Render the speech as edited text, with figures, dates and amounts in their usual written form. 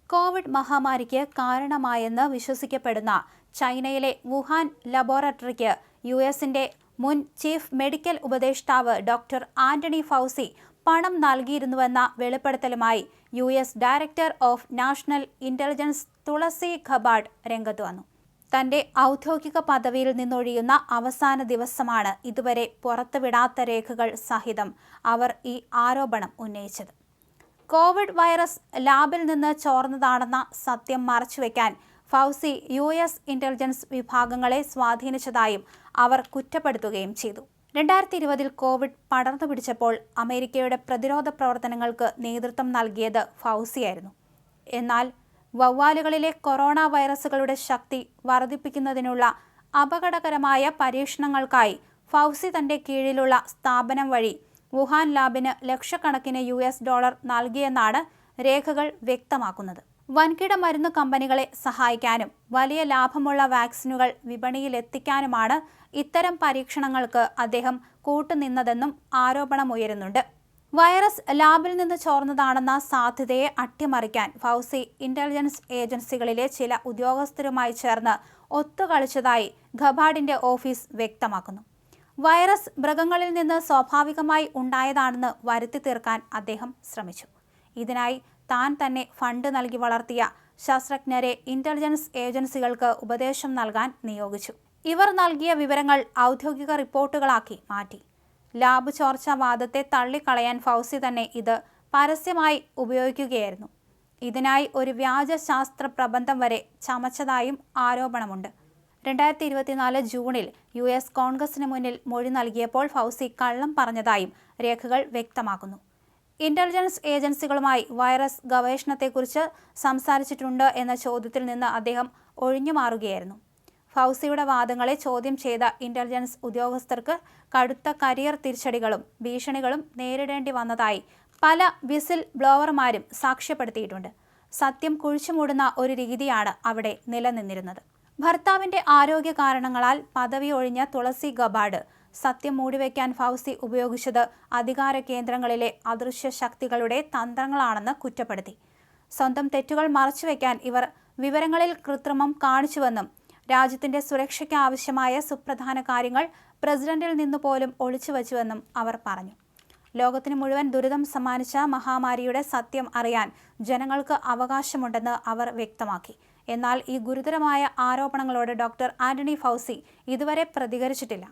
Covid മഹാമാരിക്ക് കാരണമായെന്ന് വിശ്വസിക്കപ്പെടുന്ന ചൈനയിലെ Wuhan ലബോറട്ടറിക്ക് യുഎസിന്റെ മുൻ ചീഫ് മെഡിക്കൽ ഉപദേഷ്ടാവ് ഡോക്ടർ ആന്റണി ഫൗസി പണം നൽകിയിരുന്നുവെന്ന വെളിപ്പെടുത്തലുമായി US director of national intelligence Tulsi Gabbard രംഗത്ത് വന്നു. തന്റെ ഔദ്യോഗിക പദവിയിൽ നിന്നൊഴിയുന്ന അവസാന ദിവസമാണ് ഇതുവരെ പുറത്തുവിടാത്ത രേഖകൾ സഹിതം അവർ ഈ ആരോപണം ഉന്നയിച്ചത്. കോവിഡ് വൈറസ് ലാബിൽ നിന്ന് ചോർന്നതാണെന്ന സത്യം മറച്ചുവെക്കാൻ ഫൗസി യുഎസ് ഇന്റലിജൻസ് വിഭാഗങ്ങളെ സ്വാധീനിച്ചതായും അവർ കുറ്റപ്പെടുത്തുകയും ചെയ്തു. 2020 കോവിഡ് പടർന്നു പിടിച്ചപ്പോൾ അമേരിക്കയുടെ പ്രതിരോധ പ്രവർത്തനങ്ങൾക്ക് നേതൃത്വം നൽകിയത് ഫൗസിയായിരുന്നു. എന്നാൽ വവ്വാലുകളിലെ കൊറോണ വൈറസുകളുടെ ശക്തി വർദ്ധിപ്പിക്കുന്നതിനുള്ള അപകടകരമായ പരീക്ഷണങ്ങൾക്കായി ഫൗസി തന്റെ കീഴിലുള്ള സ്ഥാപനം വഴി വുഹാൻ ലാബിന് ലക്ഷക്കണക്കിന് $US നൽകിയെന്നാണ് രേഖകൾ വ്യക്തമാക്കുന്നത്. വൻകിട മരുന്ന് കമ്പനികളെ സഹായിക്കാനും വലിയ ലാഭമുള്ള വാക്സിനുകൾ വിപണിയിലെത്തിക്കാനുമാണ് ഇത്തരം പരീക്ഷണങ്ങൾക്ക് അദ്ദേഹം കൂട്ടുനിന്നതെന്നും ആരോപണമുയരുന്നുണ്ട്. വൈറസ് ലാബിൽ നിന്ന് ചോർന്നതാണെന്ന സാധ്യതയെ അട്ടിമറിക്കാൻ ഫൗസി ഇന്റലിജൻസ് ഏജൻസികളിലെ ചില ഉദ്യോഗസ്ഥരുമായി ചേർന്ന് ഒത്തുകളിച്ചതായി ഖബാർഡിന്റെ ഓഫീസ് വ്യക്തമാക്കുന്നു. വൈറസ് മൃഗങ്ങളിൽ നിന്ന് സ്വാഭാവികമായി ഉണ്ടായതാണെന്ന് വരുത്തി തീർക്കാൻ അദ്ദേഹം ശ്രമിച്ചു. ഇതിനായി താൻ തന്നെ ഫണ്ട് നൽകി വളർത്തിയ ശാസ്ത്രജ്ഞരെ ഇന്റലിജൻസ് ഏജൻസികൾക്ക് ഉപദേശം നൽകാൻ നിയോഗിച്ചു. ഇവർ നൽകിയ വിവരങ്ങൾ ഔദ്യോഗിക റിപ്പോർട്ടുകളാക്കി മാറ്റി. ലാബ് ചോർച്ച വാദത്തെ തള്ളിക്കളയാൻ ഫൗസി തന്നെ ഇത് പരസ്യമായി ഉപയോഗിക്കുകയായിരുന്നു. ഇതിനായി ഒരു വ്യാജ ശാസ്ത്ര പ്രബന്ധം വരെ ചമച്ചതായും ആരോപണമുണ്ട്. 2024 ജൂണിൽ US കോൺഗ്രസിന് മുന്നിൽ മൊഴി നൽകിയപ്പോൾ ഫൗസി കള്ളം പറഞ്ഞതായും രേഖകൾ വ്യക്തമാക്കുന്നു. ഇന്റലിജൻസ് ഏജൻസികളുമായി വൈറസ് ഗവേഷണത്തെക്കുറിച്ച് സംസാരിച്ചിട്ടുണ്ട് എന്ന ചോദ്യത്തിൽ നിന്ന് അദ്ദേഹം ഒഴിഞ്ഞുമാറുകയായിരുന്നു. ഫൗസിയുടെ വാദങ്ങളെ ചോദ്യം ചെയ്ത ഇന്റലിജൻസ് ഉദ്യോഗസ്ഥർക്ക് കടുത്ത കരിയർ തിരിച്ചടികളും ഭീഷണികളും നേരിടേണ്ടി വന്നതായി പല വിസിൽ ബ്ലോവർമാരും സാക്ഷ്യപ്പെടുത്തിയിട്ടുണ്ട്. സത്യം കുഴിച്ചുമൂടുന്ന ഒരു രീതിയാണ് അവിടെ നിലനിന്നിരുന്നത്. ഭർത്താവിന്റെ ആരോഗ്യ കാരണങ്ങളാൽ പദവി ഒഴിഞ്ഞ തുളസി ഖബാർഡ് സത്യം മൂടിവെക്കാൻ ഫൗസി ഉപയോഗിച്ചത് അധികാര കേന്ദ്രങ്ങളിലെ അദൃശ്യ ശക്തികളുടെ തന്ത്രങ്ങളാണെന്ന് കുറ്റപ്പെടുത്തി. സ്വന്തം തെറ്റുകൾ മറച്ചുവെക്കാൻ ഇവർ വിവരങ്ങളിൽ കൃത്രിമം കാണിച്ചുവെന്നും രാജ്യത്തിന്റെ സുരക്ഷയ്ക്ക് ആവശ്യമായ സുപ്രധാന കാര്യങ്ങൾ പ്രസിഡന്റിൽ നിന്നു പോലും ഒളിച്ചുവെച്ചുവെന്നും അവർ പറഞ്ഞു. ലോകത്തിന് മുഴുവൻ ദുരിതം സമ്മാനിച്ച മഹാമാരിയുടെ സത്യം അറിയാൻ ജനങ്ങൾക്ക് അവകാശമുണ്ടെന്ന് അവർ വ്യക്തമാക്കി. എന്നാൽ ഈ ഗുരുതരമായ ആരോപണങ്ങളോട് ഡോക്ടർ ആന്റണി ഫൗസി ഇതുവരെ പ്രതികരിച്ചിട്ടില്ല.